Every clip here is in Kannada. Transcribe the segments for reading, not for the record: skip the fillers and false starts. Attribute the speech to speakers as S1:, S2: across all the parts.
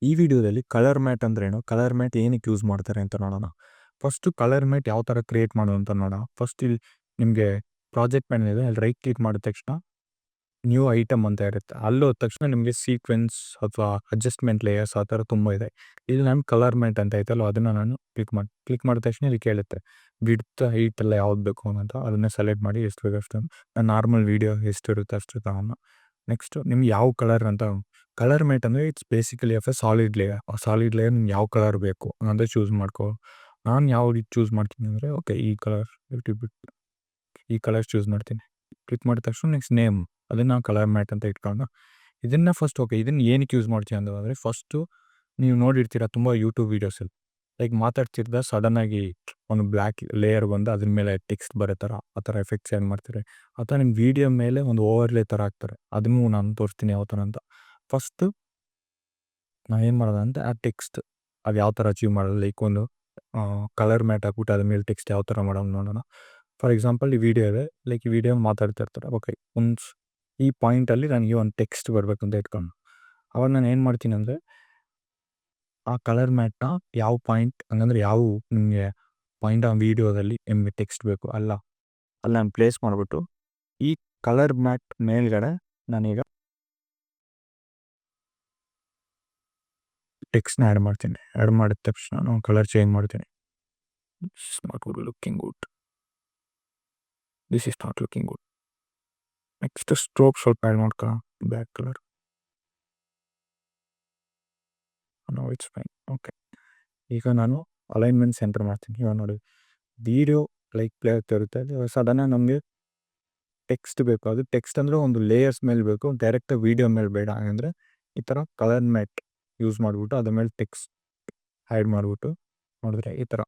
S1: ಈ ವಿಡಿಯೋದಲ್ಲಿ ಕಲರ್ ಮ್ಯಾಟ್ ಅಂದ್ರೇನು, ಕಲರ್ ಮ್ಯಾಟ್ ಏನಕ್ಕೆ ಯೂಸ್ ಮಾಡ್ತಾರೆ ಅಂತ ನೋಡೋಣ. ಫಸ್ಟು ಕಲರ್ ಮ್ಯಾಟ್ ಯಾವ ಥರ ಕ್ರಿಯೇಟ್ ಮಾಡೋದು ಅಂತ ನೋಡೋಣ. ಫಸ್ಟ್ ಇಲ್ಲಿ ನಿಮಗೆ ಪ್ರಾಜೆಕ್ಟ್ ಪ್ಯಾನಲ್ ಇದೆ, ಅಲ್ಲಿ ರೈಟ್ ಕ್ಲಿಕ್ ಮಾಡಿದ ತಕ್ಷಣ ನ್ಯೂ ಐಟಮ್ ಅಂತ ಇರುತ್ತೆ. ಅಲ್ಲಿ ಹೋದ ತಕ್ಷಣ ನಿಮಗೆ ಸೀಕ್ವೆನ್ಸ್ ಅಥವಾ ಅಡ್ಜಸ್ಟ್ಮೆಂಟ್ ಲೇಯರ್ಸ್ ಆ ಥರ ತುಂಬ ಇದೆ. ಇಲ್ಲಿ ನಾನು ಕಲರ್ ಮ್ಯಾಟ್ ಅಂತ ಐತಲ್ಲ ಅದನ್ನು ನಾನು ಕ್ಲಿಕ್ ಮಾಡಿದ ತಕ್ಷಣ ಇಲ್ಲಿ ಕೇಳುತ್ತೆ ವಿಡ್ತ್ ಹೈಟ್ ಎಲ್ಲ ಯಾವ್ದು ಬೇಕು ಅಂತ. ಅದನ್ನೇ ಸೆಲೆಕ್ಟ್ ಮಾಡಿ ಎಷ್ಟು ಬೇಕು ಅಷ್ಟು ನಾನು ನಾರ್ಮಲ್ ವೀಡಿಯೋ ಎಷ್ಟಿರುತ್ತೆ ಅಷ್ಟು ತಗೊಂಡು ನೆಕ್ಸ್ಟು ನಿಮ್ಗೆ ಯಾವ ಕಲರ್ ಅಂತ. ಕಲರ್ ಮ್ಯಾಟ್ ಅಂದರೆ it's basically of A solid layer. ಆ ಸಾಲಿಡ್ ಲೇಯರ್ ನಿಮ್ಗೆ ಯಾವ ಕಲರ್ ಬೇಕು ಅಂದರೆ ಚೂಸ್ ಮಾಡ್ಕೋ. ನಾನು ಯಾವ ರೀತಿ ಚೂಸ್ ಮಾಡ್ತೀನಿ ಅಂದರೆ ಓಕೆ ಈ ಕಲರ್ ಬಿಟ್ಟು ಈ ಕಲರ್ ಚೂಸ್ ಮಾಡ್ತೀನಿ. ಕ್ಲಿಕ್ ಮಾಡಿದ ತಕ್ಷಣ ನೆಕ್ಸ್ಟ್ ನೇಮ್ ಅದನ್ನು ಕಲರ್ ಮ್ಯಾಟ್ ಅಂತ ಇಟ್ಕೊಂಡು ಇದನ್ನು ಫಸ್ಟ್ ಓಕೆ ಇದನ್ನು ಏನಕ್ಕೆ ಯೂಸ್ ಮಾಡ್ತೀನಿ ಅಂದರೆ ಫಸ್ಟು ನೀವು ನೋಡಿರ್ತೀರ ತುಂಬ ಯೂಟ್ಯೂಬ್ ವೀಡಿಯೋಸಲ್ಲಿ ಲೈಕ್ ಮಾತಾಡ್ತಿರ್ದ ಸಡನ್ನಾಗಿ ಒಂದು ಬ್ಲ್ಯಾಕ್ ಲೇಯರ್ ಬಂದು ಅದ್ರ ಮೇಲೆ ಟೆಕ್ಸ್ಟ್ ಬರೋ ಥರ ಆ ಥರ ಎಫೆಕ್ಟ್ಸ್ ಏನು ಮಾಡ್ತಾರೆ ಆ ಥರ ನಿಮ್ಮ ವೀಡಿಯೋ ಮೇಲೆ ಒಂದು ಓವರ್ಲೇ ಥರ ಹಾಕ್ತಾರೆ. ಅದನ್ನು ನಾನು ತೋರಿಸ್ತೀನಿ ಯಾವ ಥರ ಅಂತ. ಫಸ್ಟು ನಾವು ಏನು ಮಾಡೋದು ಅಂತ ಆ ಟೆಕ್ಸ್ಟ್ ಅದು ಯಾವ ಥರ ಅಚೀವ್ ಮಾಡೋದು ಲೈಕ್ ಒಂದು ಕಲರ್ ಮ್ಯಾಟ್ ಹಾಕ್ಬಿಟ್ಟು ಅದ್ರ ಮೇಲೆ ಟೆಕ್ಸ್ಟ್ ಯಾವ ಥರ ಮಾಡೋದು ನೋಡೋಣ. ಫಾರ್ ಎಕ್ಸಾಂಪಲ್ ಈ ವಿಡಿಯೋ ಇದೆ, ಲೈಕ್ ಈ ವಿಡಿಯೋ ಮಾತಾಡ್ತಾ ಇರ್ತಾರೆ. ಓಕೆ ಈ ಪಾಯಿಂಟಲ್ಲಿ ನನಗೆ ಒಂದು ಟೆಕ್ಸ್ಟ್ ಬರಬೇಕು ಅಂತ ಇಟ್ಕೊಂಡು ಅವಾಗ ನಾನು ಏನು ಮಾಡ್ತೀನಿ ಅಂದರೆ ಆ ಕಲರ್ ಮ್ಯಾಟ್ನ ಯಾವ ಪಾಯಿಂಟ್ ಹಂಗಂದ್ರೆ ಯಾವ ನಿಮಗೆ ಪಾಯಿಂಟ್ ಆ ವೀಡಿಯೋದಲ್ಲಿ ನಿಮಗೆ ಟೆಕ್ಸ್ಟ್ ಬೇಕು ಅಲ್ಲಿ ನಾನು ಪ್ಲೇಸ್ ಮಾಡಿಬಿಟ್ಟು ಈ ಕಲರ್ ಮ್ಯಾಟ್ ಮೇಲ್ಗಡೆ ನಾನೀಗ ಟೆಕ್ಸ್ಟ್ನ ಆ್ಯಡ್ ಮಾಡ್ತೀನಿ. ಆ್ಯಡ್ ಮಾಡಿದ ತಕ್ಷಣ ನಾನು ಕಲರ್ ಚೇಂಜ್ ಮಾಡ್ತೀನಿ. This is not looking good, this is not looking good. Next stroke ಸ್ವಲ್ಪ ಆ್ಯಡ್ ಮಾಡ್ಕೊ black colour. No it's fine. Okay ಈಗ ನಾನು ಅಲೈನ್ಮೆಂಟ್ ಸೆಂಟರ್ ಮಾಡ್ತೀನಿ. ಇವಾಗ ನೋಡಿ ವೀಡಿಯೋ ಲೈಕ್ ಪ್ಲೇ ಆಗ್ತಾ ಇರುತ್ತೆ. ಸಡನ್ನ ನಮಗೆ ಟೆಕ್ಸ್ಟ್ ಬೇಕು. ಅದು ಟೆಕ್ಸ್ಟ್ ಅಂದರೆ ಒಂದು ಲೇಯರ್ಸ್ ಮೇಲೆ ಬೇಕು, ಡೈರೆಕ್ಟಾಗಿ ವೀಡಿಯೋ ಮೇಲೆ ಬೇಡ. ಅಂದರೆ ಈ ಥರ ಕಲರ್ ಮ್ಯಾಟ್ ಯೂಸ್ ಮಾಡಿಬಿಟ್ಟು ಅದ್ರ ಮೇಲೆ ಟೆಕ್ಸ್ಟ್ ಆ್ಯಡ್ ಮಾಡಿಬಿಟ್ಟು ನೋಡಿದ್ರೆ ಈ ಥರ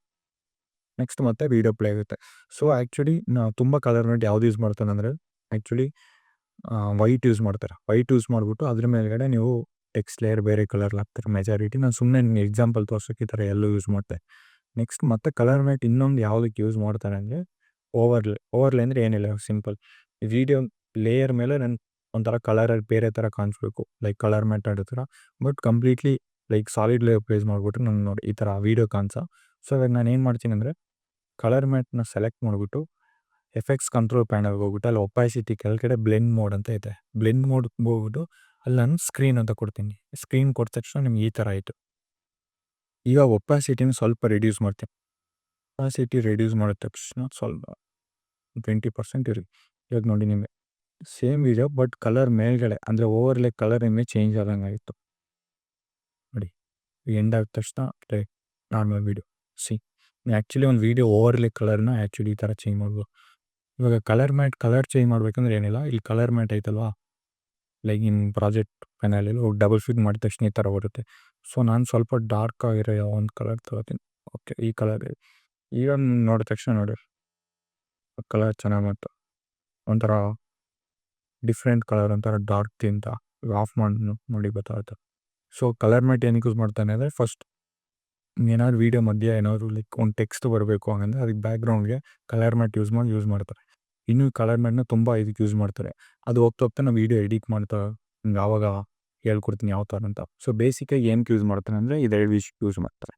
S1: ನೆಕ್ಸ್ಟ್ ಮತ್ತೆ ವೀಡಿಯೋ ಪ್ಲೇ ಆಗುತ್ತೆ. ಸೊ ಆ್ಯಕ್ಚುಲಿ ನಾವು ತುಂಬ ಕಲರ್ ಮ್ಯಾಟ್ ಯಾವ್ದು ಯೂಸ್ ಮಾಡ್ತಾನೆ ಅಂದರೆ ಆ್ಯಕ್ಚುಲಿ ವೈಟ್ ಯೂಸ್ ಮಾಡ್ತಾರೆ. ವೈಟ್ ಯೂಸ್ ಮಾಡಿಬಿಟ್ಟು ಅದ್ರ ಮೇಲ್ಗಡೆ ನೀವು ಟೆಕ್ಸ್ಟ್ ಲೇಯರ್ ಬೇರೆ ಕಲರ್ ಹಾಕ್ತಾರೆ ಮೆಜಾರಿಟಿ. ನಾನು ಸುಮ್ಮನೆ ನಿಮ್ಗೆ ಎಕ್ಸಾಂಪಲ್ ತೋರ್ಸೋಕ್ಕೆ ಈ ಥರ ಎಲ್ಲೂ ಯೂಸ್ ಮಾಡ್ತೆ. ನೆಕ್ಸ್ಟ್ ಮತ್ತೆ ಕಲರ್ ಮ್ಯಾಟ್ ಇನ್ನೊಂದು ಯಾವುದಕ್ಕೆ ಯೂಸ್ ಮಾಡ್ತಾರೆ ಅಂದರೆ ಓವರ್ಲೇ ಅಂದರೆ ಏನಿಲ್ಲ, ಸಿಂಪಲ್ ವೀಡಿಯೋ ಲೇಯರ್ ಮೇಲೆ ನಾನು ಒಂಥರ ಕಲರಲ್ಲಿ ಬೇರೆ ಥರ ಕಾಣಿಸ್ಬೇಕು ಲೈಕ್ ಕಲರ್ ಮ್ಯಾಟ್ ಆಡೋ ಥರ. But completely like solid layer place ಮಾಡಿಬಿಟ್ಟು ನಾನು ನೋಡಿ ಈ ಥರ ವೀಡಿಯೋ ಕಾಣಿಸೋ. ಸೊ ಇವಾಗ ನಾನು ಏನು ಮಾಡ್ತೀನಿ ಅಂದರೆ ಕಲರ್ ಮ್ಯಾಟ್ನ ಸೆಲೆಕ್ಟ್ ಮಾಡಿಬಿಟ್ಟು ಎಫೆಕ್ಟ್ಸ್ ಕಂಟ್ರೋಲ್ ಪ್ಯಾನಲ್ಗೆ ಹೋಗ್ಬಿಟ್ಟು ಅಲ್ಲಿ ಒಪಾಸಿಟಿ ಕೆಳಗಡೆ ಬ್ಲೆಂಡ್ ಮೋಡ್ ಅಂತ ಇದೆ. ಬ್ಲೆಂಡ್ ಮೋಡ್ ಹೋಗ್ಬಿಟ್ಟು ಅಲ್ಲಿ ನಾನು ಸ್ಕ್ರೀನ್ ಅಂತ ಕೊಡ್ತೀನಿ. ಸ್ಕ್ರೀನ್ ಕೊಟ್ಟ ತಕ್ಷಣ ನಿಮ್ಗೆ ಈ ಥರ ಆಯಿತು. ಈಗ ಒಪಾಸಿಟಿನ ಸ್ವಲ್ಪ ರಿಡ್ಯೂಸ್ ಮಾಡ್ತೀನಿ. ಒಪಾಸಿಟಿ ರಿಡ್ಯೂಸ್ ಮಾಡಿದ ತಕ್ಷಣ ಸ್ವಲ್ಪ 20% ಇರಿ. ಇವಾಗ ನೋಡಿ ನಿಮಗೆ ಸೇಮ್ ವೀಡಿಯೋ ಬಟ್ ಕಲರ್ ಮೇಲ್ಗಡೆ ಅಂದರೆ ಓವರ್ಲೇ ಕಲರ್ ನಿಮಗೆ ಚೇಂಜ್ ಆದಂಗೆ ಆಯಿತು ನೋಡಿ. ಎಂಡ್ ಆಗಿದ ತಕ್ಷಣ ನಾರ್ಮಲ್ ವೀಡಿಯೋ ಆ್ಯಕ್ಚುಲಿ ಒಂದು ವೀಡಿಯೋ ಓವರ್ಲೇ ಕಲರ್ನ ಆ್ಯಕ್ಚುಲಿ ಈ ಥರ ಚೇಂಜ್ ಮಾಡ್ಬೋದು. ಇವಾಗ ಕಲರ್ ಚೇಂಜ್ ಮಾಡ್ಬೇಕಂದ್ರೆ ಏನಿಲ್ಲ, ಇಲ್ಲಿ ಕಲರ್ ಮ್ಯಾಟ್ ಐತಲ್ವಾ ಲೈಕ್ ಇನ್ ಪ್ರಾಜೆಕ್ಟ್ ಪ್ಯಾನಲಲ್ಲಿ ಹೋಗಿ ಡಬಲ್ ಕ್ಲಿಕ್ ಮಾಡಿದ ತಕ್ಷಣ ಈ ಥರ ಬರುತ್ತೆ. ಸೊ ನಾನು ಸ್ವಲ್ಪ ಡಾರ್ಕ್ ಆಗಿರೋ ಒಂದು ಕಲರ್ ತಗೋತೀನಿ. ಓಕೆ ಈ ಕಲರ್ ಈಗ ನೋಡಿದ ತಕ್ಷಣ ನೋಡಿ ಕಲರ್ ಚೆನ್ನಾಗಿ ಬಂತು. ಒಂಥರ ಡಿಫ್ರೆಂಟ್ ಕಲರ್ ಒಂಥರ ಡಾರ್ಕ್ ತಿಂತ ಆಫ್ ಮಾಡಿ ನೋಡಿ ಗೊತ್ತಾಗುತ್ತೆ. ಸೊ ಕಲರ್ ಮ್ಯಾಟ್ ಏನಕ್ಕೆ ಯೂಸ್ ಮಾಡ್ತಾನೆ ಅಂದರೆ ಫಸ್ಟ್ ಏನಾದ್ರು ವೀಡಿಯೋ ಮಧ್ಯೆ ಏನಾದ್ರು ಲೈಕ್ ಒಂದು ಟೆಕ್ಸ್ಟ್ ಬರಬೇಕು ಹಂಗಂದ್ರೆ ಅದಕ್ಕೆ ಬ್ಯಾಕ್ಗ್ರೌಂಡ್ಗೆ ಕಲರ್ ಮ್ಯಾಟ್ ಯೂಸ್ ಮಾಡ್ತಾರೆ. ಇನ್ನೂ ಕಲರ್ ಮ್ಯಾಟ್ನ ತುಂಬ ಇದಕ್ಕೆ ಯೂಸ್ ಮಾಡ್ತಾರೆ. ಅದು ಹೋಗ್ತಾ ನಾವು ವೀಡಿಯೋ ಎಡಿಟ್ ಮಾಡ್ತಾ ಹಿಂಗೆ ಆವಾಗ ಹೇಳ್ಕೊಡ್ತೀನಿ ಯಾವ ಥರ ಅಂತ. ಸೊ ಬೇಸಿಕಾಗಿ ಏನಕ್ಕೆ ಯೂಸ್ ಮಾಡ್ತಾನೆ ಅಂದರೆ ಇದೆರಡು ವಿಷಯ ಯೂಸ್ ಮಾಡ್ತಾರೆ.